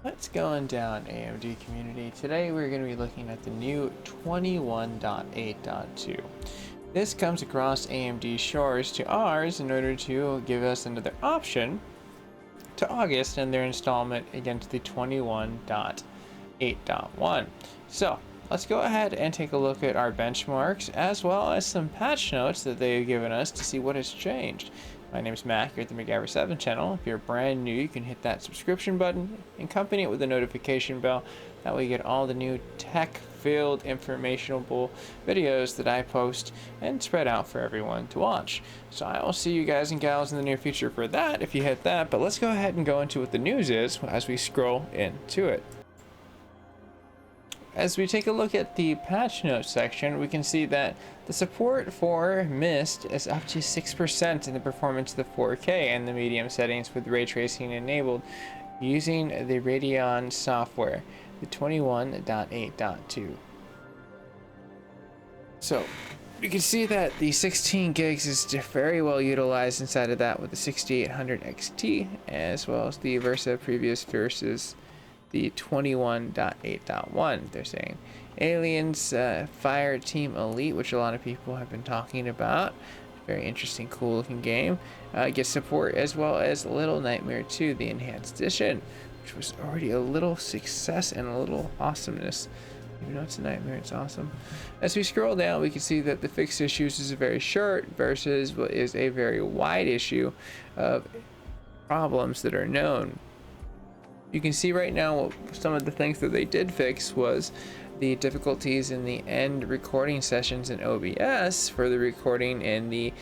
What's going down, AMD community? Today we're going to be looking at the new 21.8.2. This comes across AMD shores to ours in order to give us another option to August and their installment against the 21.8.1. So let's go ahead and take a look at our benchmarks as well as some patch notes that they've given us to see what has changed. My name is Mac here at the MacGyver7 channel. If you're brand new, you can hit that subscription button and accompany it with a notification bell. That way you get all the new tech-filled informational videos that I post and spread out for everyone to watch. So I will see you guys and gals in the near future for that if you hit that. But let's go ahead and go into what the news is as we scroll into it. As we take a look at the patch notes section, we can see that the support for Mist is up to 6% in the performance of the 4K and the medium settings with ray tracing enabled using the Radeon software, the 21.8.2. So you can see that the 16 gigs is very well utilized inside of that with the 6800 XT, as well as the Versa previous versus the 21.8.1. They're saying Aliens Fire Team Elite, which a lot of people have been talking about. Very interesting, cool looking game. Gets support as well as Little Nightmare 2, the enhanced edition, which was already a little success and a little awesomeness. Even though it's a nightmare, it's awesome. As we scroll down, we can see that the fixed issues is very short versus what is a very wide issue of problems that are known. You can see right now some of the things that they did fix was the difficulties in the end recording sessions in OBS for the recording in the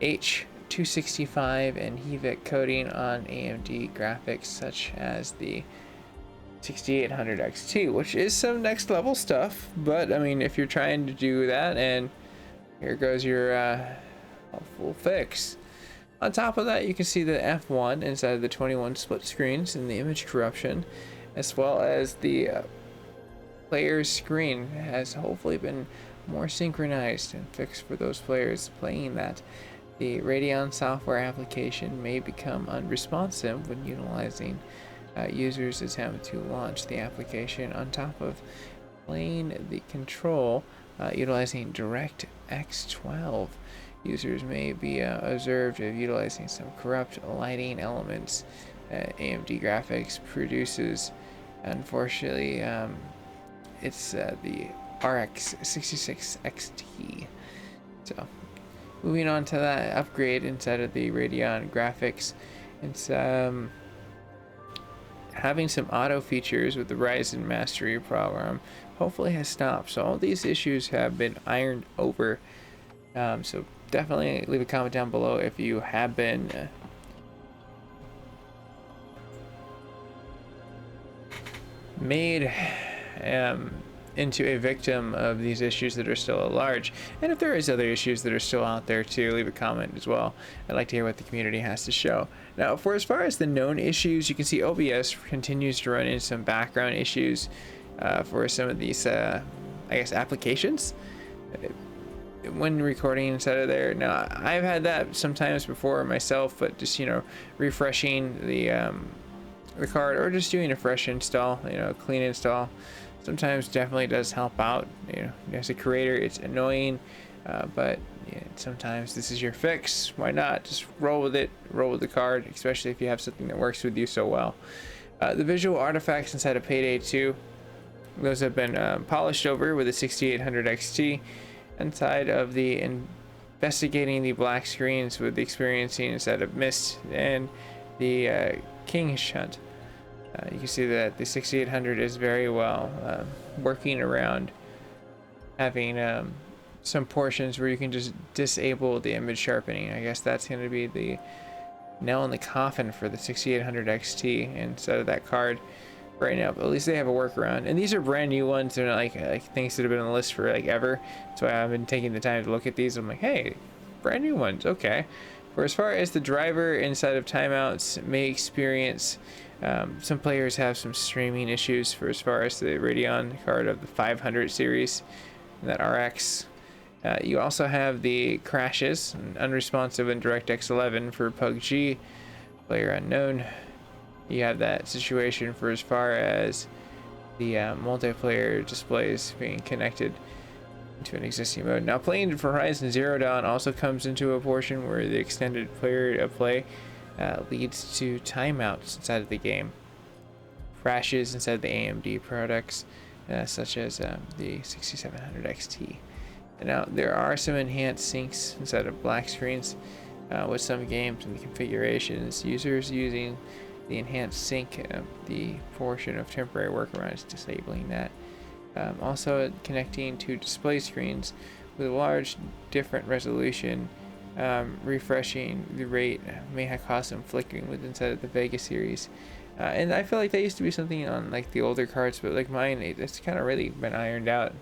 H265 and HEVC coding on AMD graphics such as the 6800 XT, which is some next level stuff. But I mean, if you're trying to do that, and here goes your full fix. On top of that, you can see the F1 inside of the 21 split screens and the image corruption, as well as the player's screen has hopefully been more synchronized and fixed for those players playing that. The Radeon software application may become unresponsive when utilizing users attempt to launch the application on top of playing the control utilizing DirectX 12. Users may be observed of utilizing some corrupt lighting elements AMD graphics produces. Unfortunately, it's the RX 66 XT. So, moving on to that upgrade inside of the Radeon graphics, it's having some auto features with the Ryzen Mastery program hopefully has stopped. So all these issues have been ironed over. So definitely leave a comment down below if you have been made into a victim of these issues that are still at large, and if there is other issues that are still out there too, leave a comment as well. I'd like to hear what the community has to show. Now, for as far as the known issues, you can see OBS continues to run into some background issues for some of these I guess applications when recording inside of there. Now, I've had that sometimes before myself, but just, you know, refreshing the card or just doing a fresh install, you know, clean install, sometimes definitely does help out. You know, as a creator, it's annoying, but yeah, sometimes this is your fix. Why not just roll with it, roll with the card, especially if you have something that works with you so well. The visual artifacts inside of Payday 2, those have been polished over with the 6800 XT. Inside of the investigating the black screens with the experiencing inside of Mist and the King's Hunt. You can see that the 6800 is very well working around having some portions where you can just disable the image sharpening. I guess that's going to be the nail in the coffin for the 6800 XT inside of that card right now, but at least they have a workaround. And these are brand new ones. They're not like things that have been on the list for like ever. So I've been taking the time to look at these. I'm like, hey, brand new ones, okay. For as far as the driver inside of timeouts may experience, some players have some streaming issues for as far as the Radeon card of the 500 series, that RX. You also have the crashes, unresponsive in DirectX 11 for PUBG, player unknown. you have that situation for as far as the multiplayer displays being connected to an existing mode. Now, playing for Horizon Zero Dawn also comes into a portion where the extended player of play leads to timeouts inside of the game, crashes inside of the AMD products, such as the 6700 XT. And now, there are some enhanced syncs inside of black screens with some games and configurations. Users using the enhanced sync, the portion of temporary workarounds disabling that. Also connecting to display screens with a large different resolution, refreshing the rate may have caused some flickering with inside of the Vega series. And I feel like that used to be something on like the older cards, but like mine, it's kind of really been ironed out.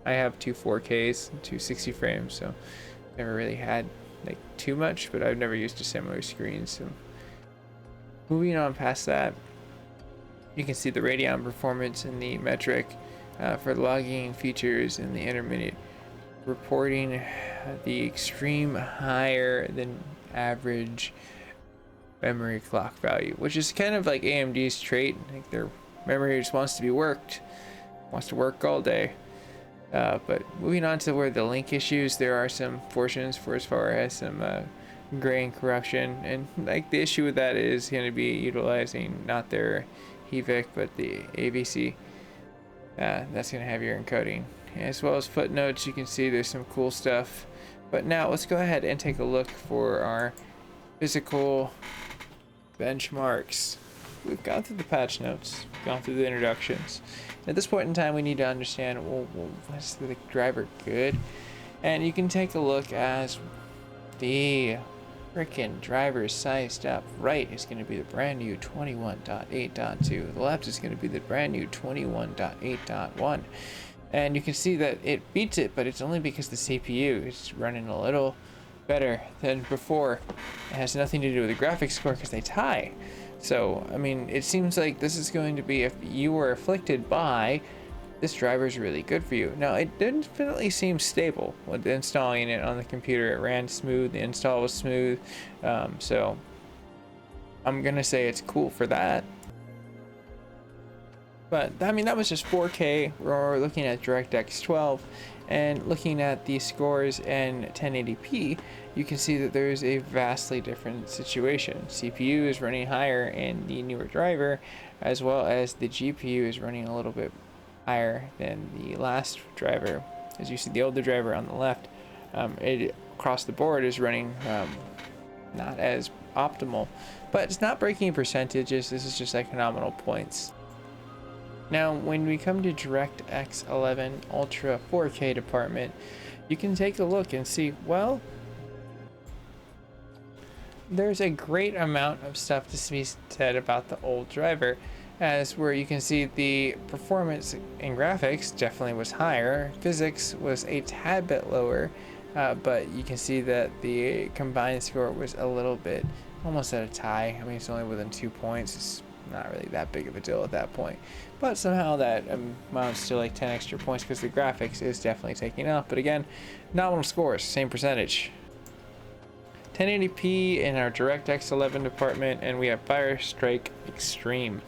I have two 4Ks, two 60 frames, so never really had like too much, but I've never used a similar screen. So moving on past that, you can see the Radeon performance in the metric for logging features in the intermediate, reporting the extreme higher than average memory clock value, which is kind of like AMD's trait. Like their memory just wants to be worked, wants to work all day. But moving on to where the link issues, there are some portions for as far as some grain corruption, and like the issue with that is going to be utilizing not their HEVIC but the AVC. That's going to have your encoding, as well as footnotes. You can see there's some cool stuff. But now let's go ahead and take a look for our physical benchmarks. We've gone through the patch notes, gone through the introductions. At this point in time, we need to understand, well, was the driver good? And you can take a look as the frickin' driver sized up. Right is going to be the brand new 21.8.2. The left is going to be the brand new 21.8.1. And you can see that it beats it, but it's only because the CPU is running a little better than before. It has nothing to do with the graphics score because they tie. So, I mean, it seems like this is going to be, if you were afflicted by, this driver is really good for you. Now, it definitely seems stable with installing it on the computer. It ran smooth, the install was smooth. So, I'm going to say it's cool for that. But, I mean, that was just 4K. We're looking at DirectX 12. And looking at the scores in 1080p, you can see that there's a vastly different situation. CPU is running higher in the newer driver, as well as the GPU is running a little bit higher than the last driver. As you see, the older driver on the left, it across the board is running not as optimal, but it's not breaking percentages. This is just like nominal points. Now, when we come to DirectX 11 Ultra 4K department, you can take a look and see, well, there's a great amount of stuff to be said about the old driver, as where you can see the performance in graphics definitely was higher, physics was a tad bit lower, but you can see that the combined score was a little bit, almost at a tie. I mean, it's only within 2 points. It's not really that big of a deal at that point, but somehow that amounts to like 10 extra points because the graphics is definitely taking off. But again, nominal scores, same percentage. 1080p in our DirectX 11 department, and we have Fire Strike Extreme.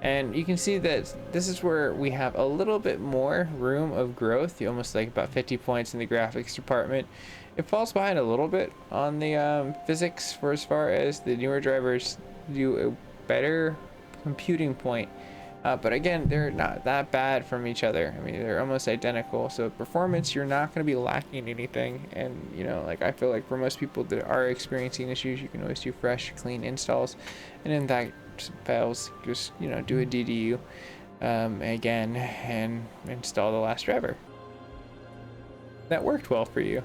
And you can see that this is where we have a little bit more room of growth. You almost like about 50 points in the graphics department. It falls behind a little bit on the physics for as far as the newer drivers do a better computing point. But again, they're not that bad from each other. I mean, they're almost identical. So performance, you're not going to be lacking anything. And, you know, like I feel like for most people that are experiencing issues, you can always do fresh, clean installs. And in that fails, just, you know, do a DDU again and install the last driver. That worked well for you.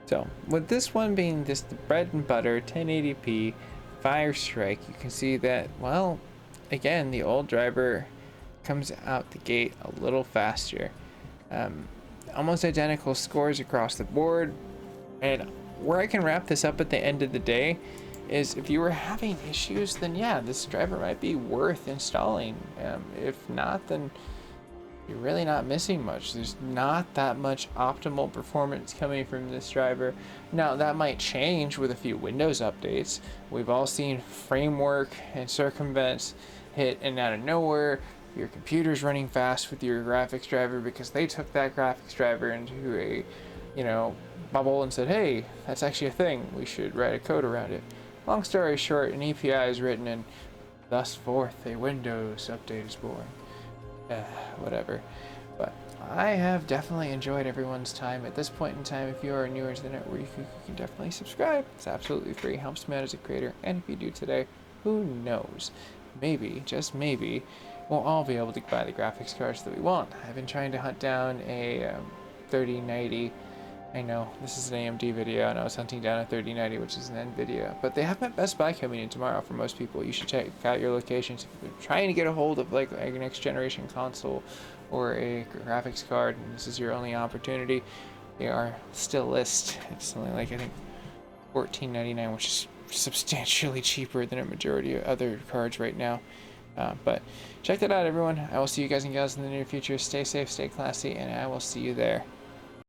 So with this one being just the bread and butter 1080p Fire Strike, you can see that, well, again, the old driver comes out the gate a little faster. Almost identical scores across the board. And where I can wrap this up at the end of the day is if you were having issues, then yeah, this driver might be worth installing. If not, then you're really not missing much. There's not that much optimal performance coming from this driver. Now, that might change with a few Windows updates. We've all seen framework and circumvents hit, and out of nowhere, your computer's running fast with your graphics driver because they took that graphics driver into a, bubble and said, hey, that's actually a thing. We should write a code around it. Long story short, an API is written, and thus forth a Windows update is born. Whatever. But I have definitely enjoyed everyone's time. At this point in time, if you are newer to the network, you can definitely subscribe. It's absolutely free, helps me out as a creator, and if you do today, who knows? Maybe, just maybe, we'll all be able to buy the graphics cards that we want. I've been trying to hunt down a 3090. I know, this is an AMD video, and I was hunting down a 3090, which is an NVIDIA. But they have at Best Buy coming in tomorrow for most people. You should check out your locations. If you're trying to get a hold of like a next generation console or a graphics card, and this is your only opportunity, they are still listed. It's only like, I think, $14.99, which is substantially cheaper than a majority of other cards right now. But check that out, everyone. I will see you guys and gals in the near future. Stay safe, stay classy, and I will see you there.